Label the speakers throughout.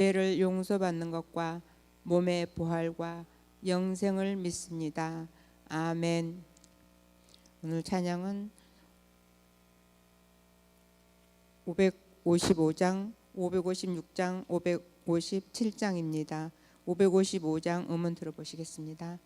Speaker 1: 죄를 용서받는 것과 몸의 부활과 영생을 믿습니다. 아멘. 오늘 찬양은 555장, 556장, 557장입니다. 555장 음원 들어보시겠습니다.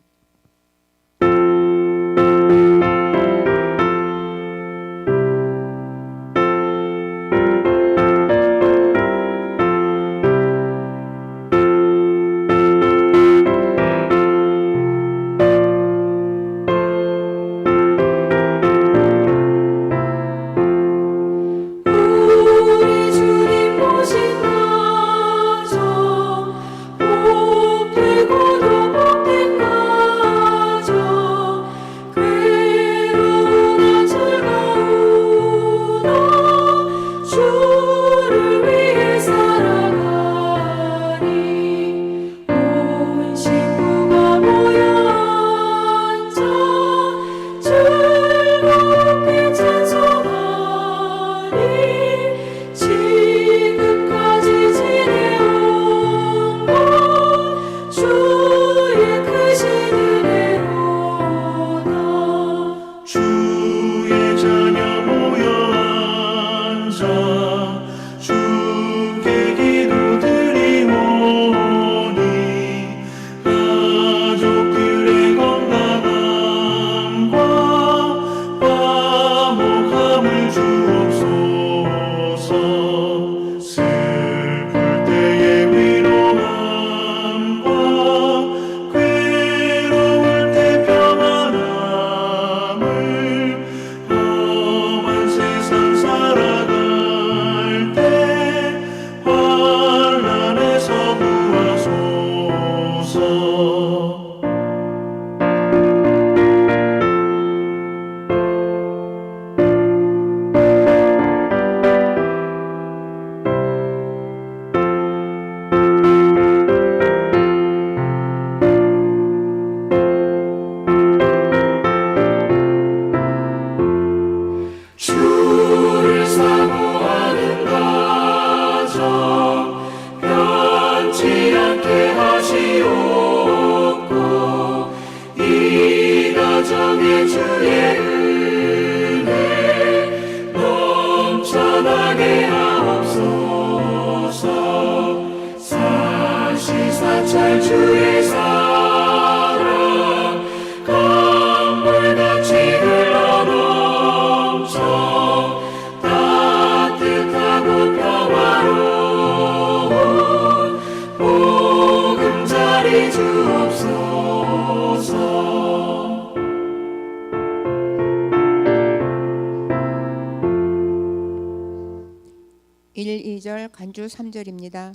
Speaker 1: (1, 2절) 간주 3절입니다.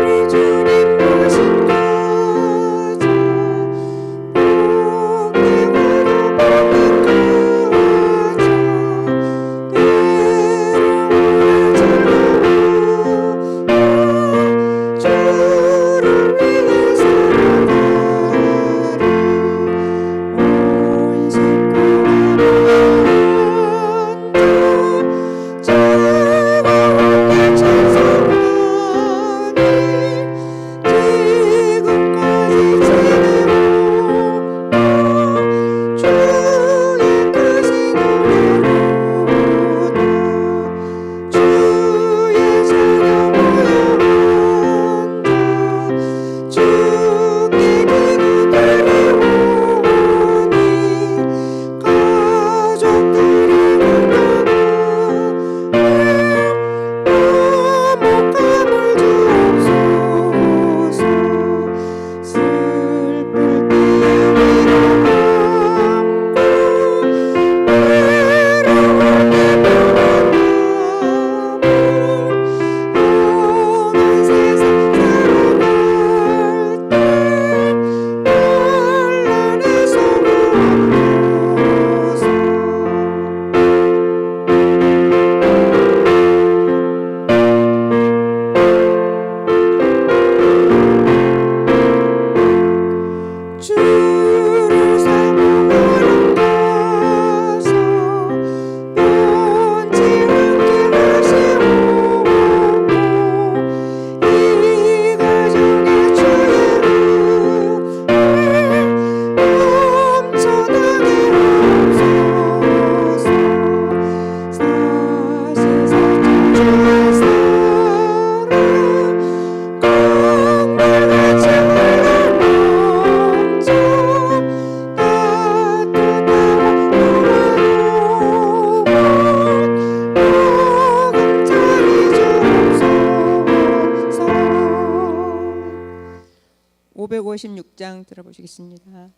Speaker 2: 주를 위해서
Speaker 1: 6장 들어보시겠습니다.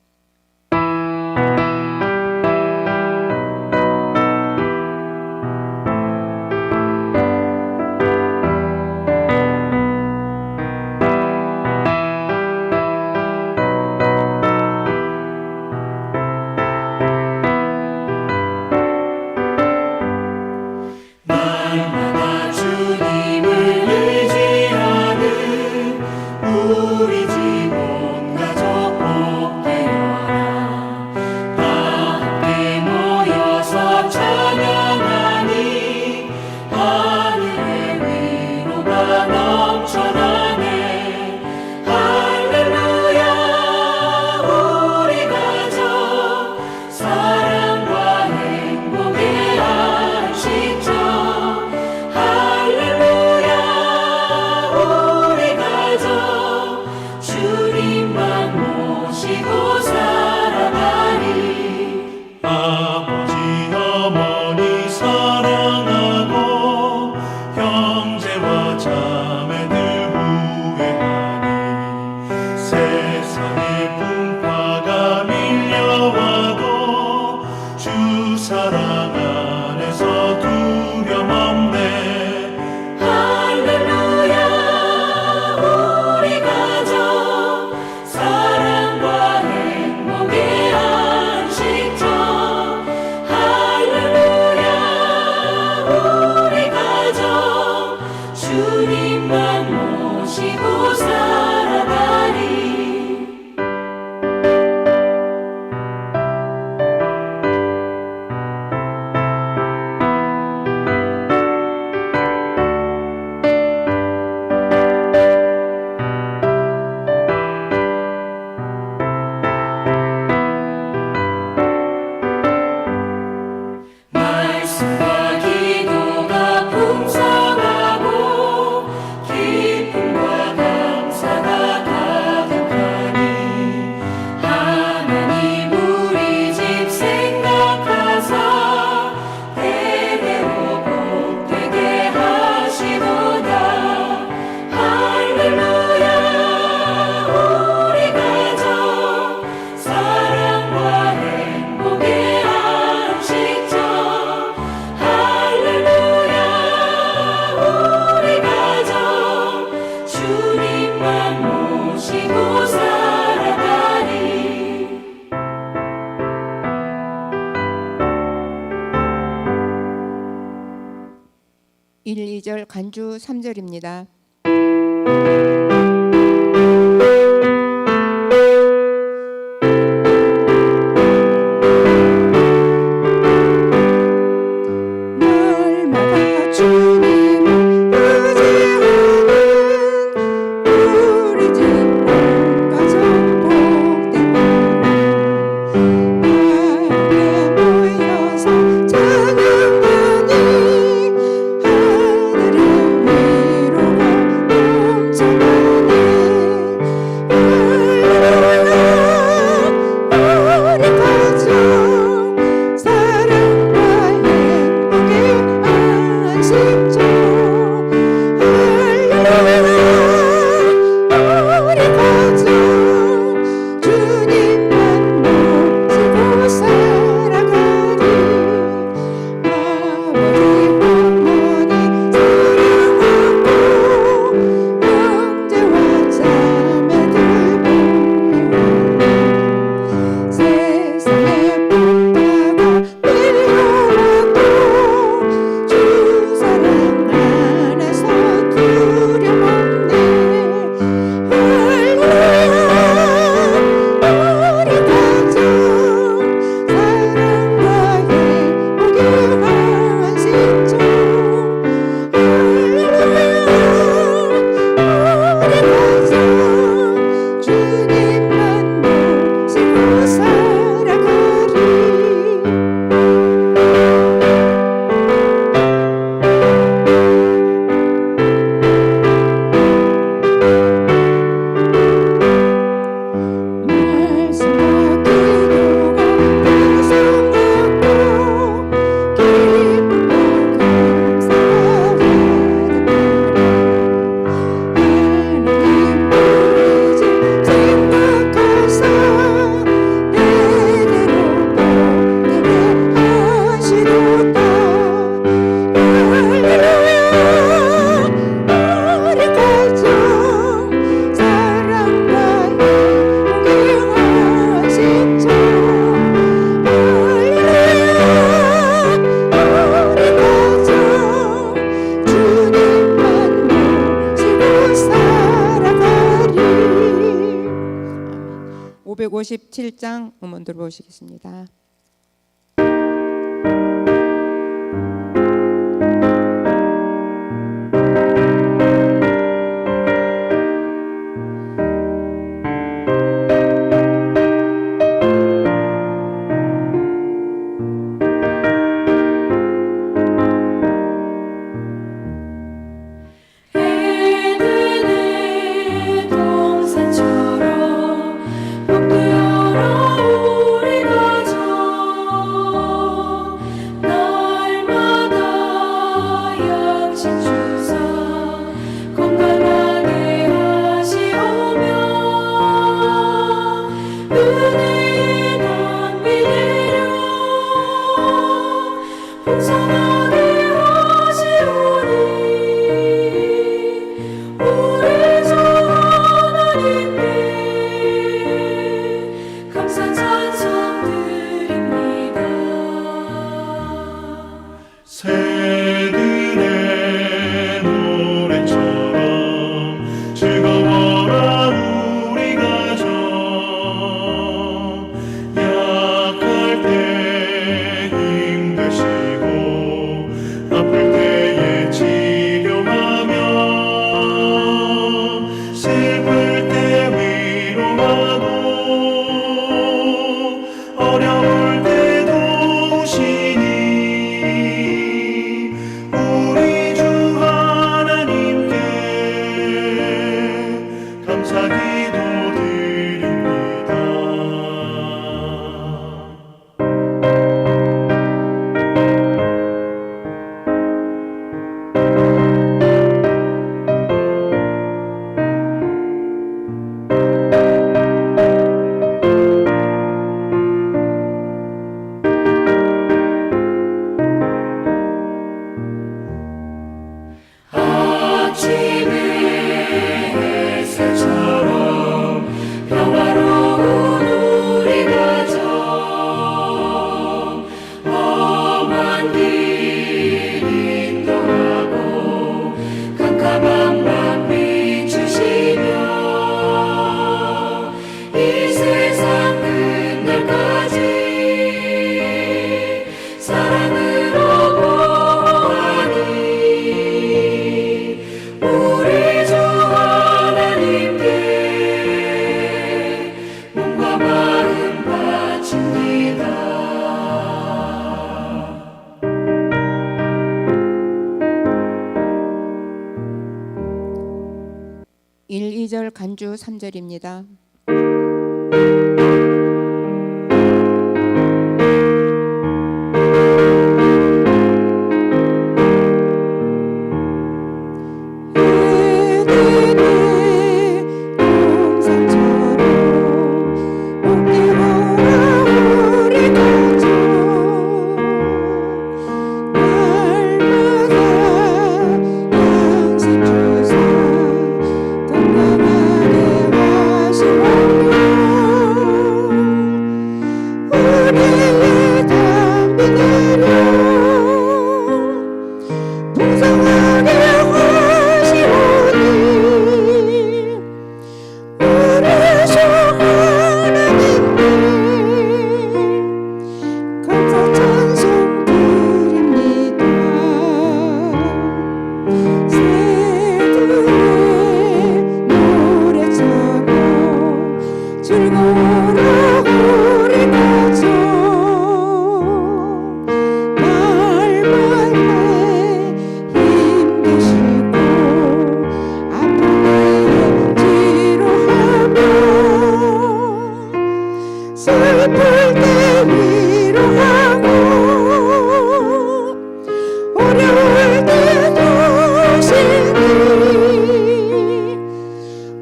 Speaker 2: 날마다 주님을 의지하는 우리 집 온 가족 복되어라. 다 함께 모여서 찬양하니 하늘의 위로가 넘쳐나네. 할렐루야. 우리 가족 사랑과 행복의 안식처. 할렐루야. 우리 가족 주님만 모시고 살아가리. 아버지 어머니 사랑하고 형제와 자매들 후회하니. 세상의 풍파가 밀려와도 주 사랑 안에서 두려움 없네. 할렐루야. 우리 가족 사랑과 행복의 안식처. 할렐루야. 우리 가족 주님만 모시고 살아가리. 말씀과 기도가 풍성하고 기쁨과 감사가 가득하니. 하나님 우리 집 생각하사 대대로 복되게 하시도다. 할렐루야. 우리 가족 사랑과 행복의 안식처. 할렐루야. 우리 가족 주님만 모시고 살아가리.
Speaker 1: 1, 2절 간주 3절입니다. 날마다 주님을 의지하는 우리 집 온 가족 복되어라. 함께 모여서 찬양하니 하늘의 위로가 557장 음원 들어보시겠습니다.
Speaker 2: 에덴의 동산처럼 복되어라 우리 가정 날마다 양식 주사 건강하게 하시오며 은혜의 낭비 내려 풍성하게 하시오니 우리 주 하나님께 감사 찬송 드립니다.
Speaker 3: 새들의 노래처럼 즐거워라 우리 가정 약할 때 힘드시고 아플 때에 치료하며 슬플 때 위로하고 어려울 때 도우시니 우리 주 하나님께 감사 기도 드립니다.
Speaker 1: 1, 2절 간주 3절입니다.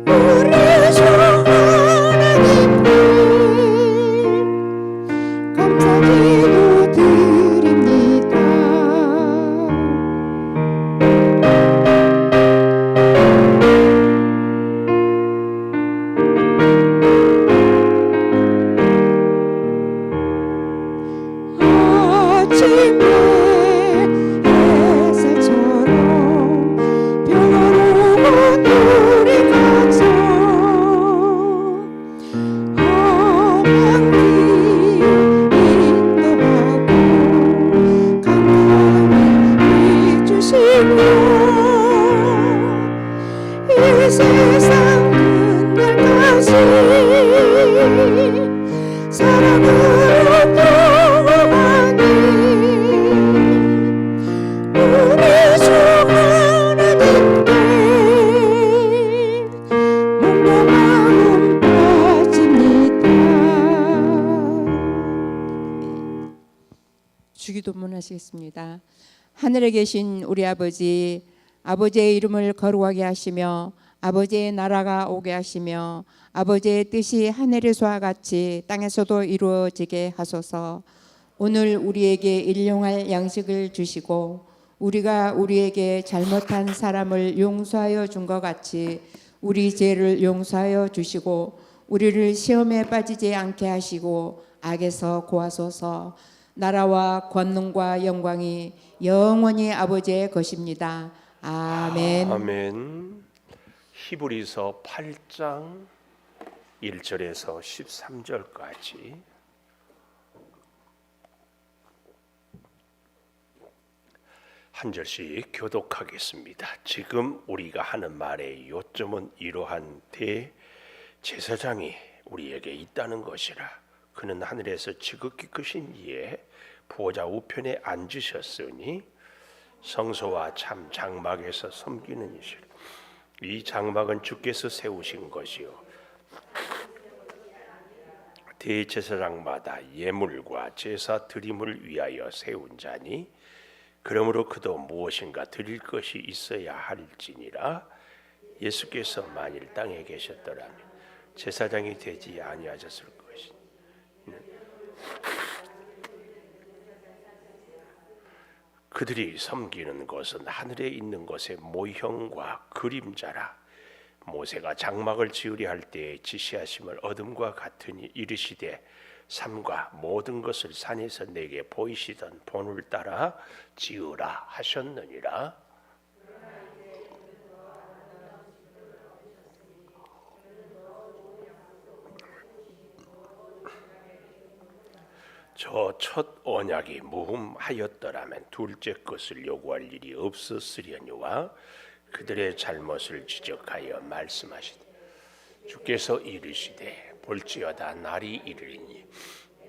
Speaker 1: 우리 주 하나님께 주기도문 하시겠습니다. 하늘에 계신 우리 아버지, 아버지의 이름을 거룩하게 하시며 아버지의 나라가 오게 하시며 아버지의 뜻이 하늘에서와 같이 땅에서도 이루어지게 하소서. 오늘 우리에게 일용할 양식을 주시고 우리가 우리에게 잘못한 사람을 용서하여 준 것 같이 우리 죄를 용서하여 주시고 우리를 시험에 빠지지 않게 하시고 악에서 구하소서. 나라와 권능과 영광이 영원히 아버지의 것입니다. 아멘.
Speaker 4: 아멘. 히브리서 8장 1절에서 13절까지 한 절씩 교독하겠습니다. 지금 우리가 하는 말의 요점은 이러한 대제사장이 우리에게 있다는 것이라. 그는 하늘에서 지극히 크신 이에 보좌 우편에 앉으셨으니 성소와 참 장막에서 섬기는 이시라. 이 장막은 주께서 세우신 것이요 대제사장마다 예물과 제사 드림을 위하여 세운 자니 그러므로 그도 무엇인가 드릴 것이 있어야 할지니라. 예수께서 만일 땅에 계셨더라면 제사장이 되지 아니하셨을 것이니 그들이 섬기는 것은 하늘에 있는 것의 모형과 그림자라. 모세가 장막을 지으려 할 때에 지시하심을 어둠과 같으니 이르시되 삼가 모든 것을 산에서 내게 보이시던 본을 따라 지으라 하셨느니라. 저 첫 언약이 무흠하였더라면 둘째 것을 요구할 일이 없었으려니와 그들의 잘못을 지적하여 말씀하시되 주께서 이르시되 볼지어다 날이 이르리니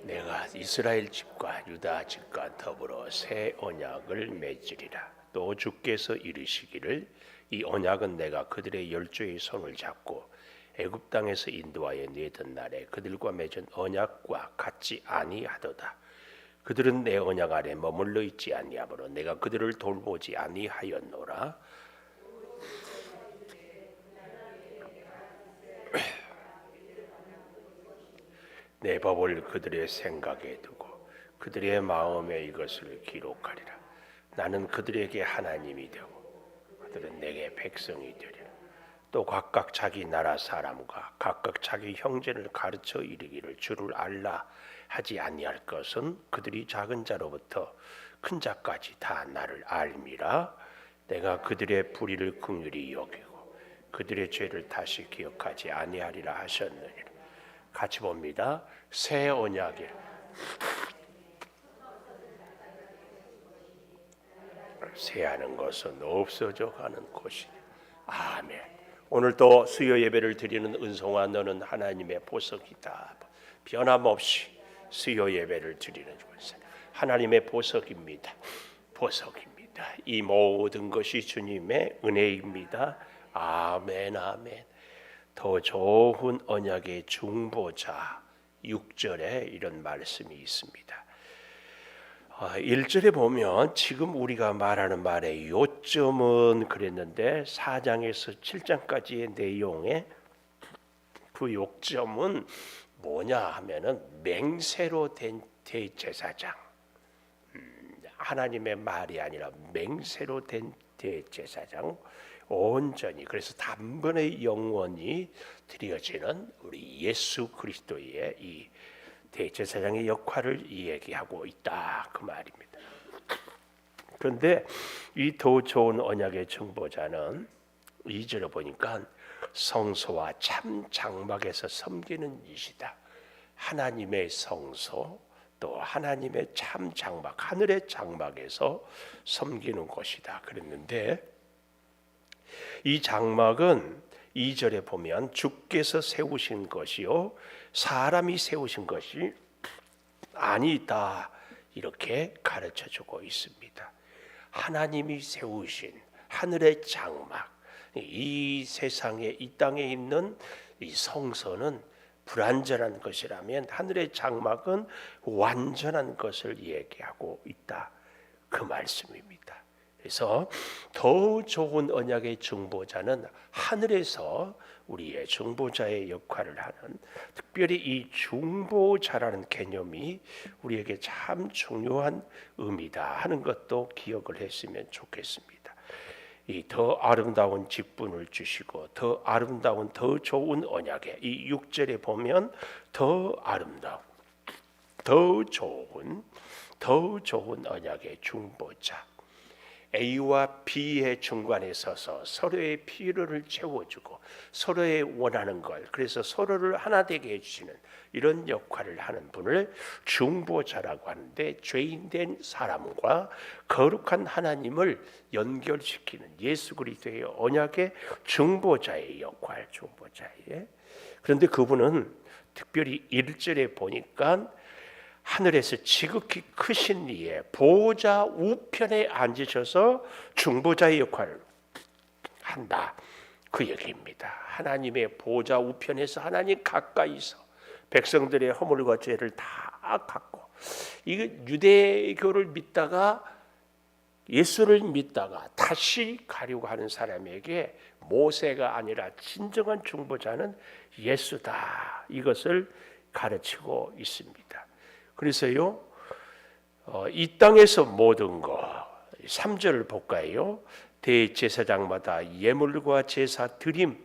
Speaker 4: 내가 이스라엘 집과 유다 집과 더불어 새 언약을 맺으리라. 또 주께서 이르시기를 이 언약은 내가 그들의 열조의 손을 잡고 애굽 땅에서 인도하여 내던 날에 그들과 맺은 언약과 같지 아니하도다. 그들은 내 언약 아래 머물러 있지 아니하므로 내가 그들을 돌보지 아니하였노라. 내 법을 그들의 생각에 두고 그들의 마음에 이것을 기록하리라. 나는 그들에게 하나님이 되고 그들은 내게 백성이 되리라. 또 각각 자기 나라 사람과 각각 자기 형제를 가르쳐 이르기를 주를 알라 하지 아니할 것은 그들이 작은 자로부터 큰 자까지 다 나를 알미라. 내가 그들의 불의를 긍휼히 여기고 그들의 죄를 다시 기억하지 아니하리라 하셨느니라. 같이 봅니다. 새 언약에 새하는 것은 없어져 가는 곳이니. 아멘. 오늘 또 수요 예배를 드리는 은송아, 너는 하나님의 보석이다. 변함없이 수요 예배를 드리는 것은 하나님의 보석입니다. 보석입니다. 이 모든 것이 주님의 은혜입니다. 아멘, 아멘. 더 좋은 언약의 중보자 6절에 이런 말씀이 있습니다. 1절에 보면 지금 우리가 말하는 말의 요점은 그랬는데 4장에서 7장까지의 내용의 그 요점은 뭐냐 하면은 맹세로 된 대제사장, 하나님의 말이 아니라 맹세로 된 대제사장, 온전히 그래서 단번에 영원히 드려지는 우리 예수 그리스도의 이 대제사장의 역할을 이야기하고 있다 그 말입니다. 그런데 이 더 좋은 언약의 중보자는 2절에 보니까 성소와 참 장막에서 섬기는 이시다. 하나님의 성소 또 하나님의 참 장막, 하늘의 장막에서 섬기는 것이다 그랬는데 이 장막은 2절에 보면 주께서 세우신 것이요 사람이 세우신 것이 아니다 이렇게 가르쳐주고 있습니다. 하나님이 세우신 하늘의 장막, 이 세상에 이 땅에 있는 이 성소는 불완전한 것이라면 하늘의 장막은 완전한 것을 얘기하고 있다, 그 말씀입니다. 그래서 더 좋은 언약의 중보자는 하늘에서 우리의 중보자의 역할을 하는, 특별히 이 중보자라는 개념이 우리에게 참 중요한 의미다 하는 것도 기억을 했으면 좋겠습니다. 이 더 아름다운 직분을 주시고 더 아름다운 더 좋은 언약에, 이 6절에 보면 더 아름다운 더 좋은 언약의 중보자, A와 B의 중간에 서서 서로의 필요를 채워주고 서로의 원하는 걸, 그래서 서로를 하나 되게 해주시는 이런 역할을 하는 분을 중보자라고 하는데, 죄인된 사람과 거룩한 하나님을 연결시키는 예수 그리스도의 언약의 중보자의 역할, 중보자의. 그런데 그분은 특별히 1절에 보니까 하늘에서 지극히 크신 이의 보좌 우편에 앉으셔서 중보자의 역할을 한다, 그 얘기입니다. 하나님의 보좌 우편에서 하나님 가까이서 백성들의 허물과 죄를 다 갖고, 이거 유대교를 믿다가 예수를 믿다가 다시 가려고 하는 사람에게 모세가 아니라 진정한 중보자는 예수다, 이것을 가르치고 있습니다. 그래서요, 이 땅에서 모든 것, 3절을 볼까요? 대제사장마다 예물과 제사 드림,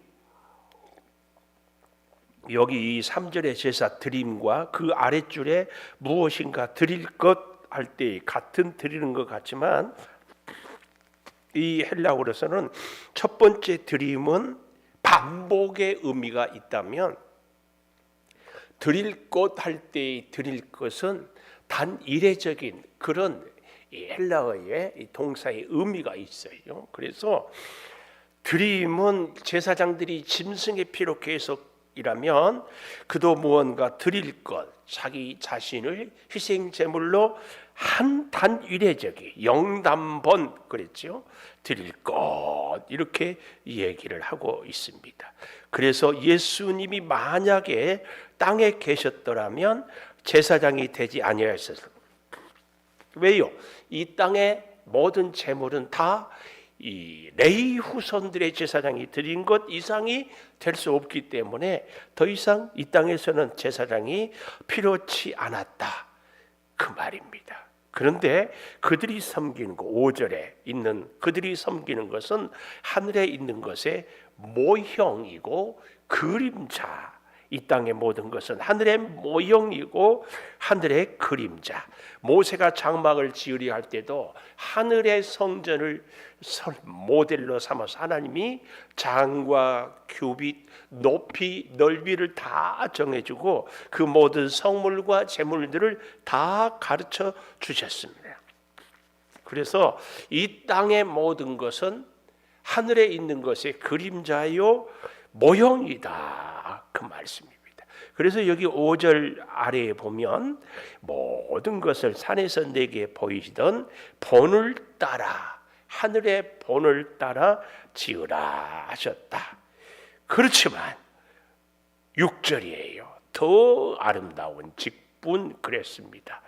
Speaker 4: 여기 이 3절의 제사 드림과 그 아랫줄에 무엇인가 드릴 것 할 때 같은 드리는 것 같지만, 이 헬라어로서는 첫 번째 드림은 반복의 의미가 있다면, 드릴 것 할 때 드릴 것은 단 일회적인 그런 헬라어의 동사의 의미가 있어요. 그래서 드림은 제사장들이 짐승의 피로 계속이라면 그도 무언가 드릴 것, 자기 자신을 희생 제물로 한 단 일회적인 영단번, 그랬죠, 드릴 것, 이렇게 얘기를 하고 있습니다. 그래서 예수님이 만약에 땅에 계셨더라면 제사장이 되지 아니하였어요. 왜요? 이 땅의 모든 제물은 다 이 레위 후손들의 제사장이 드린 것 이상이 될 수 없기 때문에 더 이상 이 땅에서는 제사장이 필요치 않았다, 그 말입니다. 그런데 그들이 섬기는 것, 5절에 있는 그들이 섬기는 것은 하늘에 있는 것의 모형이고 그림자, 이 땅의 모든 것은 하늘의 모형이고 하늘의 그림자. 모세가 장막을 지으려 할 때도 하늘의 성전을 모델로 삼아서 하나님이 장과 규빗, 높이, 넓이를 다 정해주고 그 모든 성물과 제물들을 다 가르쳐 주셨습니다. 그래서 이 땅의 모든 것은 하늘에 있는 것의 그림자요 모형이다, 그 말씀입니다. 그래서 여기 5절 아래에 보면 모든 것을 산에서 내게 보이시던 본을 따라, 하늘의 본을 따라 지으라 하셨다. 그렇지만 6절이에요. 더 아름다운 직분, 그랬습니다.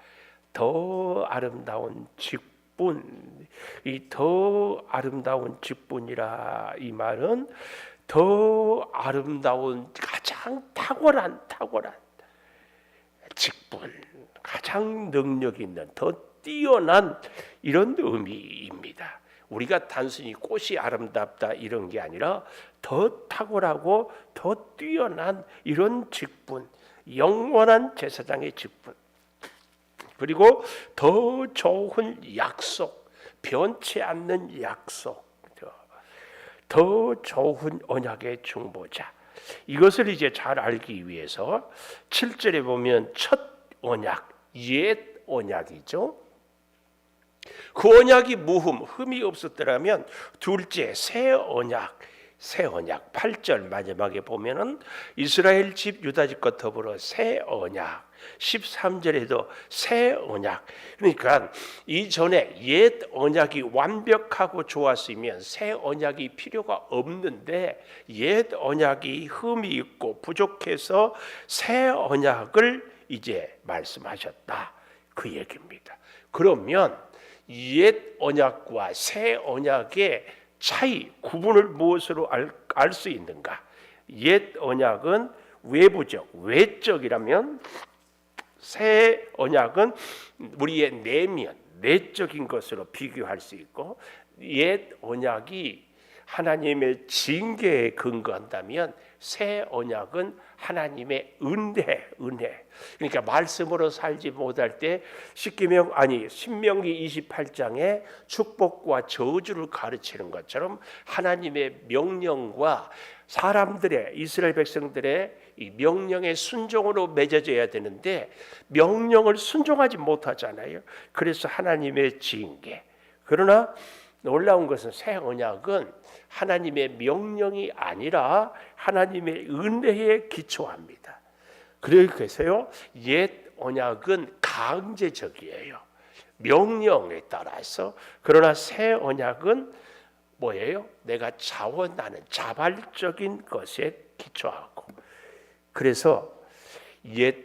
Speaker 4: 더 아름다운 직분, 이 더 아름다운 직분이라, 이 말은 더 아름다운 가장 탁월한 직분, 가장 능력 있는, 더 뛰어난 이런 의미입니다. 우리가 단순히 꽃이 아름답다 이런 게 아니라 더 탁월하고 더 뛰어난 이런 직분, 영원한 제사장의 직분, 그리고 더 좋은 약속, 변치 않는 약속, 더 좋은 언약의 중보자. 이것을 이제 잘 알기 위해서 7절에 보면 첫 언약, 옛 언약이죠. 그 언약이 흠이 없었더라면 둘째 새 언약, 새 언약 8절 마지막에 보면은 이스라엘 집 유다 집과 더불어 새 언약 13절에도 새 언약. 그러니까 이전에 옛 언약이 완벽하고 좋았으면 새 언약이 필요가 없는데 옛 언약이 흠이 있고 부족해서 새 언약을 이제 말씀하셨다, 그 얘기입니다. 그러면 옛 언약과 새 언약의 차이, 구분을 무엇으로 알 수 있는가? 옛 언약은 외부적, 외적이라면 새 언약은 우리의 내면, 내적인 것으로 비교할 수 있고, 옛 언약이 하나님의 징계에 근거한다면 새 언약은 하나님의 은혜. 그러니까 말씀으로 살지 못할 때 신명기 28장에 축복과 저주를 가르치는 것처럼 하나님의 명령과 사람들의, 이스라엘 백성들의 이 명령의 순종으로 맺어져야 되는데 명령을 순종하지 못하잖아요. 그래서 하나님의 징계. 그러나 놀라운 것은 새 언약은 하나님의 명령이 아니라 하나님의 은혜에 기초합니다. 그래서요, 옛 언약은 강제적이에요, 명령에 따라서. 그러나 새 언약은 뭐예요? 내가 자원하는 자발적인 것에 기초하고. 그래서 옛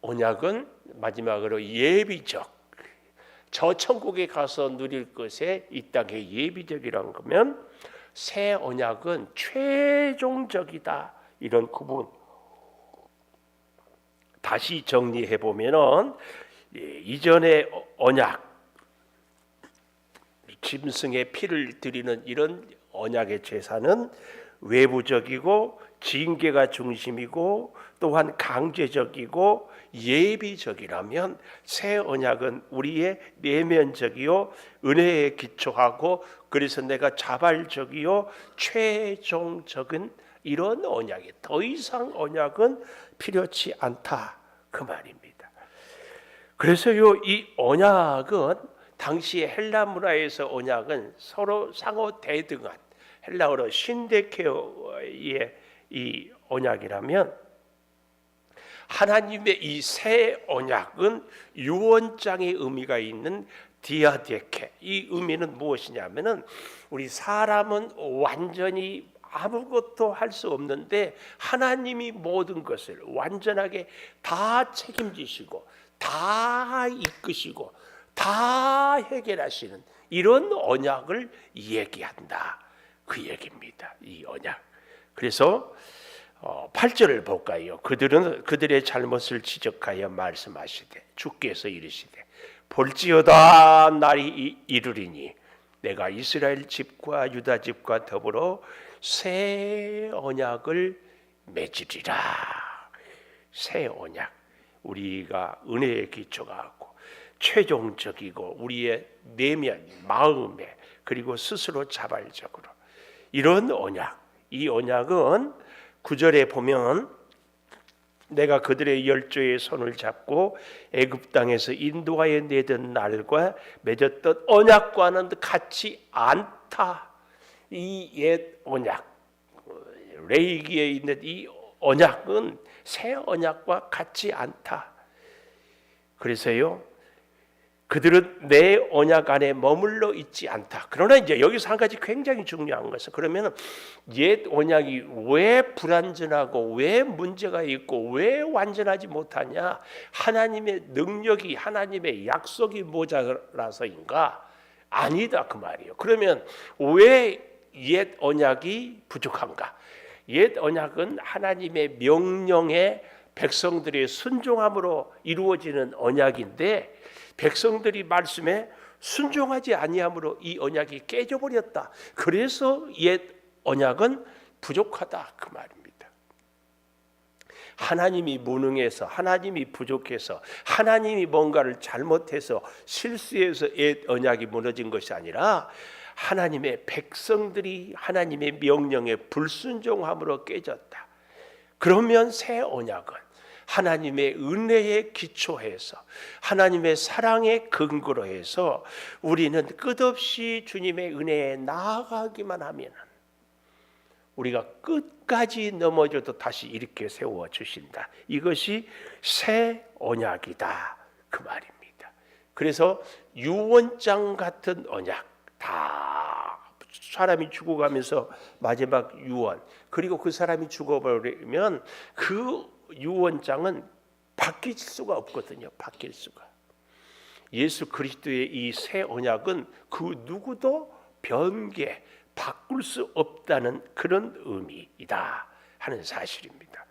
Speaker 4: 언약은 마지막으로 예비적, 저 천국에 가서 누릴 것에 이 땅에 예비적이라는 거면 새 언약은 최종적이다, 이런 구분. 다시 정리해 보면은 이전의 언약, 짐승의 피를 드리는 이런 언약의 제사는 외부적이고 징계가 중심이고 또한 강제적이고 예비적이라면 새 언약은 우리의 내면적이요 은혜에 기초하고, 그래서 내가 자발적이요 최종적인 이런 언약이, 더 이상 언약은 필요치 않다, 그 말입니다. 그래서요, 이 언약은 당시 헬라 문화에서 언약은 서로 상호 대등한, 헬라어로 신데케오의 이 언약이라면, 하나님의 이 새 언약은 유언장의 의미가 있는 디아데케, 이 의미는 무엇이냐면은 우리 사람은 완전히 아무것도 할 수 없는데 하나님이 모든 것을 완전하게 다 책임지시고 다 이끄시고 다 해결하시는 이런 언약을 얘기한다, 그 얘기입니다, 이 언약. 그래서 8절을 볼까요? 그들은 그들의 잘못을 지적하여 말씀하시되 주께서 이르시되 볼지어다 날이 이르리니 내가 이스라엘 집과 유다 집과 더불어 새 언약을 맺으리라. 새 언약, 우리가 은혜의 기초가 하고 최종적이고 우리의 내면, 마음에, 그리고 스스로 자발적으로 이런 언약. 이 언약은 9절에 보면 내가 그들의 열조의 손을 잡고 애굽 땅에서 인도하여 내던 날과 맺었던 언약과는 같지 않다. 이 옛 언약, 레위기에 있는 이 언약은 새 언약과 같지 않다. 그래서요, 그들은 내 언약 안에 머물러 있지 않다. 그러나 이제 여기서 한 가지 굉장히 중요한 것은, 그러면 옛 언약이 왜 불완전하고 왜 문제가 있고 왜 완전하지 못하냐? 하나님의 능력이, 하나님의 약속이 모자라서인가? 아니다, 그 말이에요. 그러면 왜 옛 언약이 부족한가? 옛 언약은 하나님의 명령에 백성들의 순종함으로 이루어지는 언약인데, 백성들이 말씀에 순종하지 아니함으로 이 언약이 깨져버렸다. 그래서 옛 언약은 부족하다, 그 말입니다. 하나님이 무능해서, 하나님이 부족해서, 하나님이 뭔가를 잘못해서 실수해서 옛 언약이 무너진 것이 아니라 하나님의 백성들이 하나님의 명령에 불순종함으로 깨졌다. 그러면 새 언약은 하나님의 은혜에 기초해서, 하나님의 사랑에 근거로 해서 우리는 끝없이 주님의 은혜에 나아가기만 하면 우리가 끝까지 넘어져도 다시 이렇게 세워 주신다. 이것이 새 언약이다 그 말입니다. 그래서 유언장 같은 언약, 다 사람이 죽어가면서 마지막 유언, 그리고 그 사람이 죽어버리면 그 유언장은 바뀔 수가 없거든요. 바뀔 수가. 예수 그리스도의 이 새 언약은 그 누구도 변개, 바꿀 수 없다는 그런 의미이다 하는 사실입니다.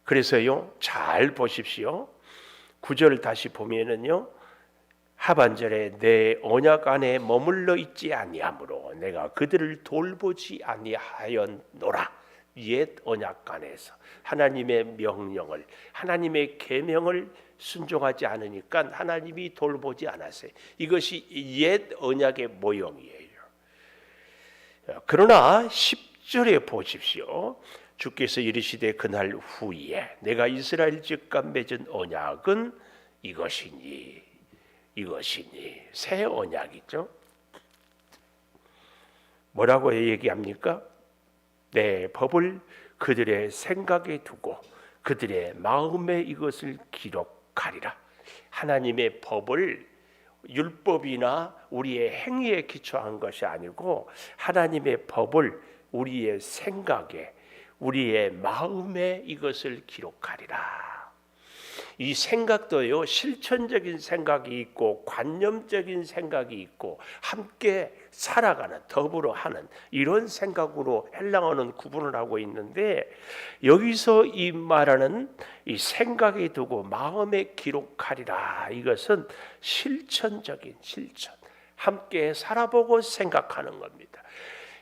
Speaker 4: 그래서요, 잘 보십시오. 9절 다시 보면은요, 하반절에 내 언약 안에 머물러 있지 아니하므로 내가 그들을 돌보지 아니하였노라. 옛 언약 안에서 하나님의 명령을, 하나님의 계명을 순종하지 않으니까 하나님이 돌보지 않았어요. 이것이 옛 언약의 모형이에요. 그러나 10절에 보십시오. 주께서 이르시되 그날 후에 내가 이스라엘 집과 맺은 언약은 이것이니 새 언약이죠. 뭐라고 얘기합니까? 내 법을 그들의 생각에 두고 그들의 마음에 이것을 기록하리라. 하나님의 법을 율법이나 우리의 행위에 기초한 것이 아니고 하나님의 법을 우리의 생각에, 우리의 마음에 이것을 기록하리라. 이 생각도요, 실천적인 생각이 있고 관념적인 생각이 있고 함께 살아가는, 더불어 하는 이런 생각으로 헬라어는 구분을 하고 있는데, 여기서 이 말하는 이 생각에 두고 마음에 기록하리라, 이것은 실천적인 실천, 함께 살아보고 생각하는 겁니다.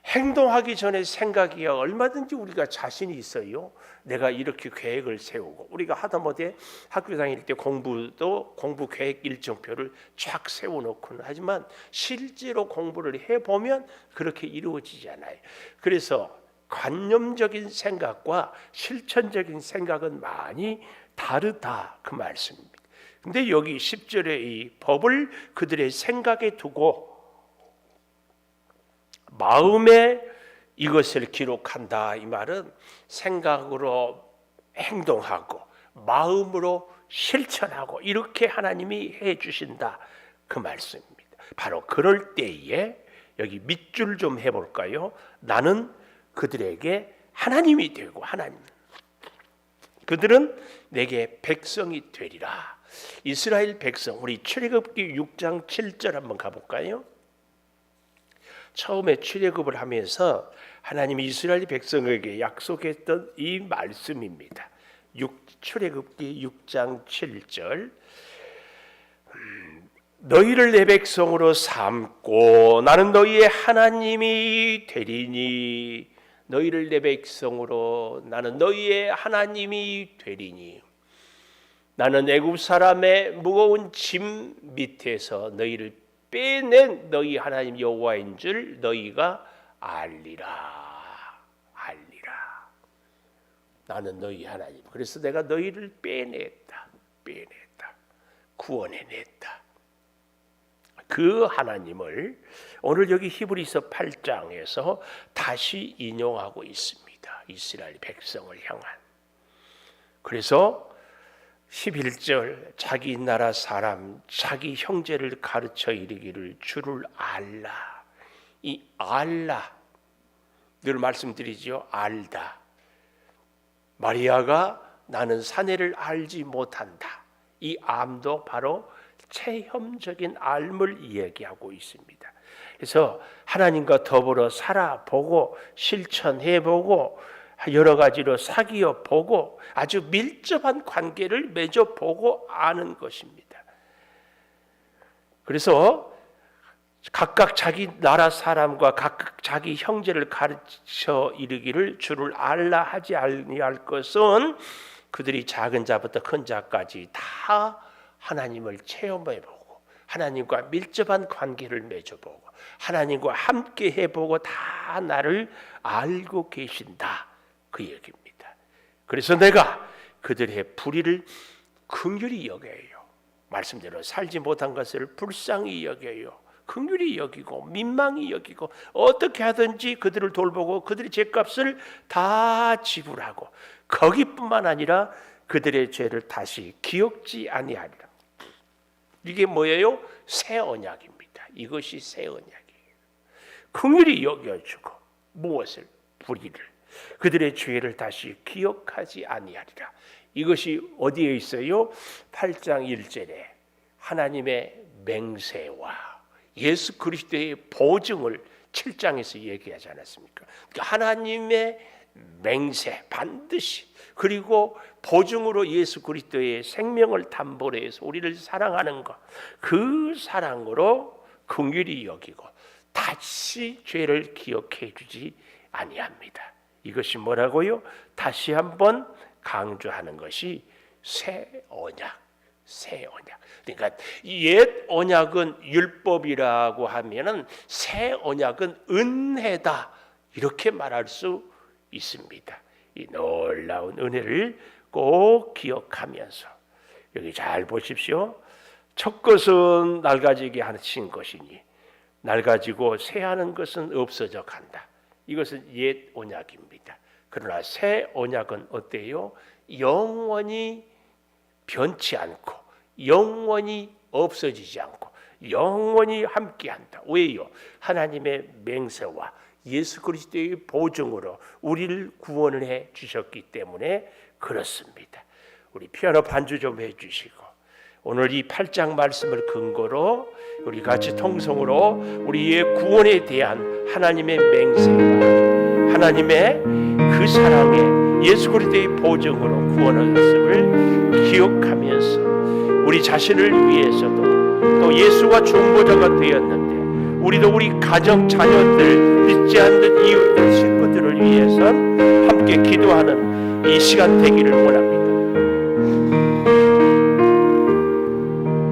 Speaker 4: 행동하기 전에 생각이 얼마든지 우리가 자신이 있어요. 내가 이렇게 계획을 세우고, 우리가 하다못해 학교 다닐 때 공부 계획 일정표를 쫙 세워놓고는, 하지만 실제로 공부를 해보면 그렇게 이루어지지 않아요. 그래서 관념적인 생각과 실천적인 생각은 많이 다르다 그 말씀입니다. 근데 여기 10절에 이 법을 그들의 생각에 두고 마음에 이것을 기록한다, 이 말은 생각으로 행동하고 마음으로 실천하고 이렇게 하나님이 해 주신다 그 말씀입니다. 바로 그럴 때에 여기 밑줄 좀 해볼까요? 나는 그들에게 하나님이 되고 그들은 내게 백성이 되리라. 이스라엘 백성, 우리 출애굽기 6장 7절 한번 가볼까요? 처음에 출애굽을 하면서 하나님이 이스라엘 백성에게 약속했던 이 말씀입니다. 출애굽기 6장 7절, 너희를 내 백성으로 삼고 나는 너희의 하나님이 되리니, 너희를 내 백성으로 나는 너희의 하나님이 되리니, 나는 애굽 사람의 무거운 짐 밑에서 너희를 빼낸 너희 하나님 여호와인 줄 너희가 알리라. 나는 너희 하나님. 그래서 내가 너희를 빼냈다. 구원해냈다. 그 하나님을 오늘 여기 히브리서 8장에서 다시 인용하고 있습니다. 이스라엘 백성을 향한. 그래서 11절, 자기 나라 사람, 자기 형제를 가르쳐 이르기를 주를 알라. 이 알라, 늘 말씀드리죠. 알다. 마리아가 나는 사내를 알지 못한다. 이 암도 바로 체험적인 알을 이야기하고 있습니다. 그래서 하나님과 더불어 살아보고 실천해보고 여러 가지로 사귀어 보고 아주 밀접한 관계를 맺어보고 아는 것입니다. 그래서 각각 자기 나라 사람과 각각 자기 형제를 가르쳐 이르기를 주를 알라 하지 아니할 것은 그들이 작은 자부터 큰 자까지 다 하나님을 체험해보고 하나님과 밀접한 관계를 맺어보고 하나님과 함께 해보고 다 나를 알고 계신다 그 얘기입니다. 그래서 내가 그들의 불의를 긍휼히 여겨요. 말씀대로 살지 못한 것을 불쌍히 여겨요. 긍휼히 여기고 민망히 여기고 어떻게 하든지 그들을 돌보고 그들의 죄값을 다 지불하고 거기뿐만 아니라 그들의 죄를 다시 기억지 아니하리라. 이게 뭐예요? 새 언약입니다. 이것이 새 언약이에요. 긍휼히 여겨주고 무엇을? 불의를, 그들의 죄를 다시 기억하지 아니하리라. 이것이 어디에 있어요? 8장 1절에 하나님의 맹세와 예수 그리스도의 보증을 7장에서 얘기하지 않았습니까? 그러니까 하나님의 맹세 반드시, 그리고 보증으로 예수 그리스도의 생명을 담보로 해서 우리를 사랑하는 것, 그 사랑으로 긍휼히 여기고 다시 죄를 기억해 주지 아니합니다. 이것이 뭐라고요? 다시 한번 강조하는 것이 새 언약, 새 언약. 그러니까 옛 언약은 율법이라고 하면은 새 언약은 은혜다, 이렇게 말할 수 있습니다. 이 놀라운 은혜를 꼭 기억하면서 여기 잘 보십시오. 첫 것은 낡아지게 하신 것이니 낡아지고 새하는 것은 없어져 간다. 이것은 옛 언약입니다. 그러나 새 언약은 어때요? 영원히 변치 않고 영원히 없어지지 않고 영원히 함께한다. 왜요? 하나님의 맹세와 예수 그리스도의 보증으로 우리를 구원을 해 주셨기 때문에 그렇습니다. 우리 피아노 반주 좀 해주시고 오늘 이 8장 말씀을 근거로 우리 같이 통성으로 우리의 구원에 대한 하나님의 맹세와 하나님의 그 사랑에 예수 그리스도의 보증으로 구원하셨음을 기억하면서 우리 자신을 위해서도 또 예수가 중보자가 되었는데 우리도 우리 가정, 자녀들, 믿지 않는 이웃들, 식구들을 위해서 함께 기도하는 이 시간 되기를 원합니다.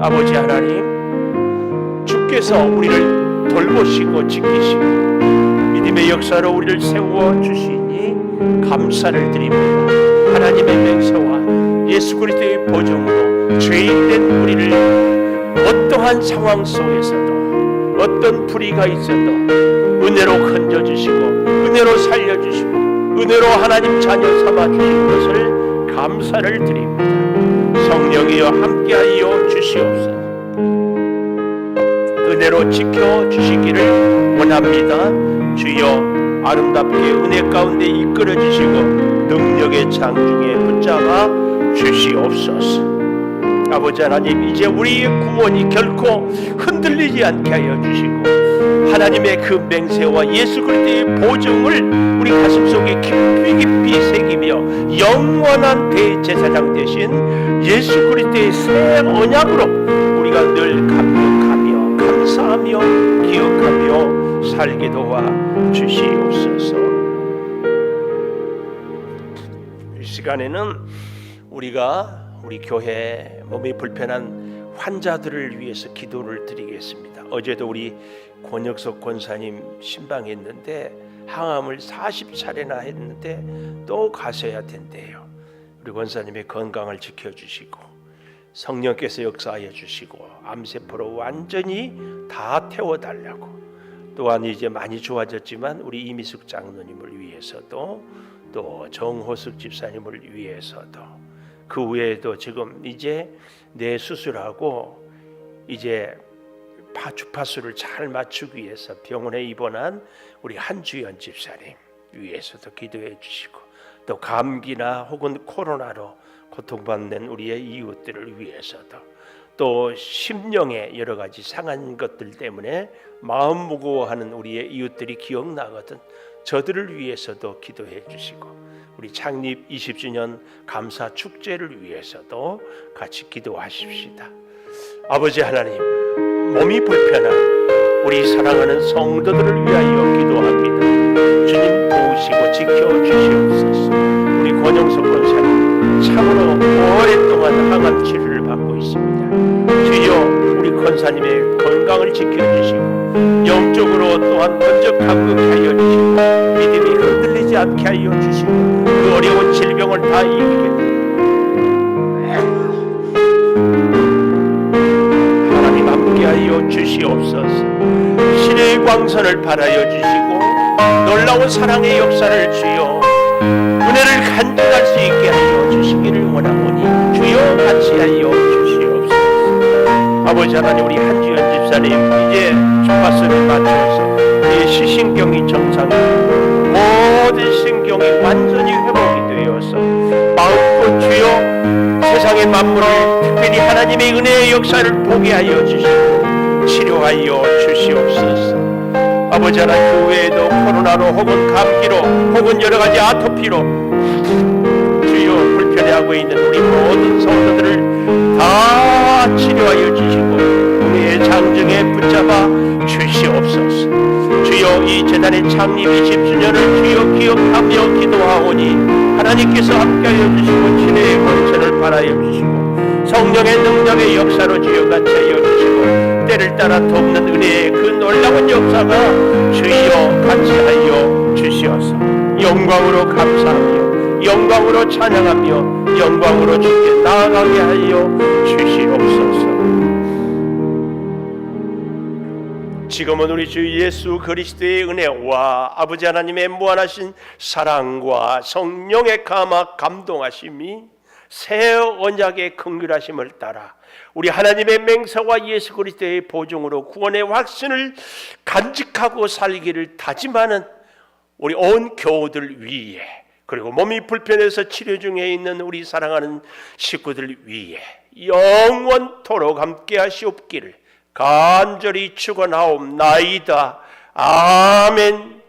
Speaker 4: 아버지 하나님, 주께서 우리를 돌보시고 지키시고 믿음의 역사로 우리를 세워주시니 감사를 드립니다. 하나님의 맹세와 예수 그리스도의 보증으로 죄인된 우리를 어떠한 상황 속에서도 어떤 불의가 있어도 은혜로 건져주시고 은혜로 살려주시고 은혜로 하나님 자녀 삼아주신 것을 감사를 드립니다. 성령이여 함께하여 주시옵소서. 은혜로 지켜주시기를 원합니다. 주여 아름답게 은혜 가운데 이끌어주시고 능력의 장중에 붙잡아 주시옵소서. 아버지 하나님, 이제 우리의 구원이 결코 흔들리지 않게 하여 주시고 하나님의 그 맹세와 예수 그리스도의 보증을 우리 가슴속에 깊이 깊이 새기며 영원한 대제사장 되신 예수 그리스도의 새 언약으로 우리가 늘 감격하며 감사하며 기억하며 살게 도와 주시옵소서. 이 시간에는 우리 교회 몸이 불편한 환자들을 위해서 기도를 드리겠습니다. 어제도 우리 권혁석 권사님 신방했는데 항암을 40차례나 했는데 또 가셔야 된대요. 우리 권사님의 건강을 지켜주시고 성령께서 역사하여 주시고 암세포로 완전히 다 태워달라고, 또한 이제 많이 좋아졌지만 우리 이미숙 장로님을 위해서도 또 정호숙 집사님을 위해서도 그 외에도 지금 이제 뇌 수술하고 이제 주파수를 잘 맞추기 위해서 병원에 입원한 우리 한주연 집사님 위해서도 기도해 주시고, 또 감기나 혹은 코로나로 고통받는 우리의 이웃들을 위해서도, 또 심령의 여러 가지 상한 것들 때문에 마음 무거워하는 우리의 이웃들이 기억나거든. 저들을 위해서도 기도해 주시고, 우리 창립 20주년 감사 축제를 위해서도 같이 기도하십시다. 아버지 하나님, 몸이 불편한 우리 사랑하는 성도들을 위하여 기도합니다. 주님 도우시고 지켜주시옵소서. 우리 권영석 권사님 참으로 오랫동안 항암 치료를 받고 있습니다. 주여 우리 권사님의 건강을 지켜주시고 영적으로 또한 번쩍하게 하여 주시고 믿음이 흔들리지 않게 하여 주시고 그 어려운 질병을 다 이기게 하나님 함께하여 주시옵소서. 소망선을 발하여 주시고 놀라운 사랑의 역사를 주여 은혜를 간직할 수 있게 하여 주시기를 원하오니 주여 같이 하여 주시옵소서. 아버지 하나님, 우리 한지연 집사님 이제 주파수를 맞춰서 시신경이 정상이고 모든 신경이 완전히 회복이 되어서 마음껏 주여 세상의 만물을 특별히 하나님의 은혜의 역사를 보게 하여 주시고 치료하여 주시옵소서. 아버지 하나님, 그 외에도 코로나로 혹은 감기로 혹은 여러 가지 아토피로 주여 불편해하고 있는 우리 모든 성도들을 다 치료하여 주시고 은혜의 장정에 붙잡아 주시옵소서. 주여 이 재단의 창립 20주년을 주여 기억하며 기도하오니 하나님께서 함께하여 주시고 친애의 권세를 발하여 주시고 성령의 능력의 역사로 주여 같이 하여 주시고 때를 따라 돕는 은혜의 그 놀라운 역사가 주여 같이 하여 주시옵소서. 영광으로 감사하며 영광으로 찬양하며 영광으로 주께 나아가게 하여 주시옵소서. 지금은 우리 주 예수 그리스도의 은혜와 아버지 하나님의 무한하신 사랑과 성령의 감동하심이 새 언약의 긍휼하심을 따라 우리 하나님의 맹세와 예수 그리스도의 보증으로 구원의 확신을 간직하고 살기를 다짐하는 우리 온 교우들 위에, 그리고 몸이 불편해서 치료 중에 있는 우리 사랑하는 식구들 위에 영원토록 함께 하시옵기를 간절히 축원하옵나이다. 아멘.